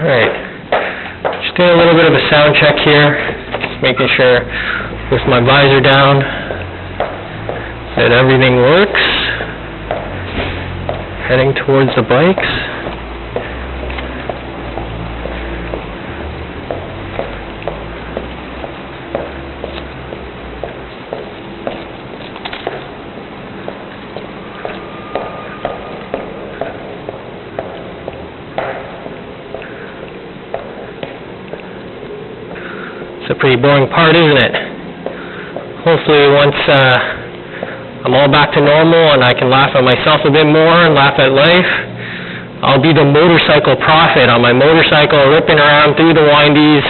Alright, just doing a little bit of a sound check here, just making sure with my visor down that everything works. Heading towards the bikes. It's a pretty boring part, isn't it? Hopefully once I'm all back to normal and I can laugh at myself a bit more and laugh at life, I'll be the motorcycle prophet on my motorcycle, ripping around through the windies,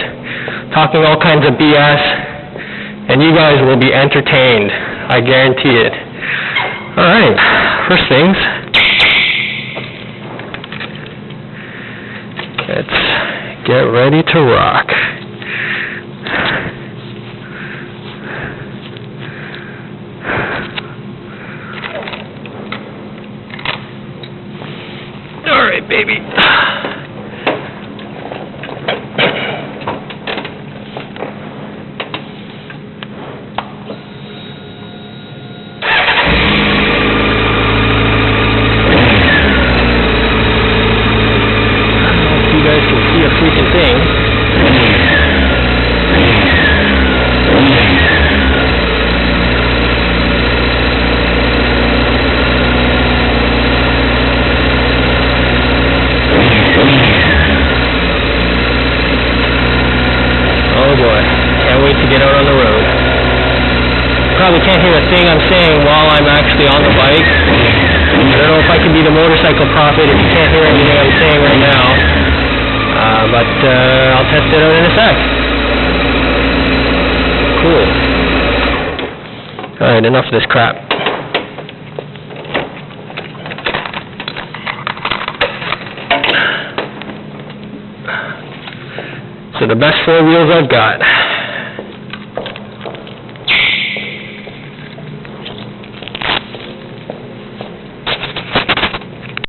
talking all kinds of BS, and you guys will be entertained. I guarantee it. Alright, first things, let's get ready to rock. Alright, baby. You guys can see a freaking thing. Oh boy, can't wait to get out on the road. Probably can't hear a thing I'm saying while I'm actually on the bike. I don't know if I can be the motorcycle prophet if you can't hear anything I'm saying right now. But I'll test it out in a sec. Cool. Alright, enough of this crap. So the best 4 wheels I've got.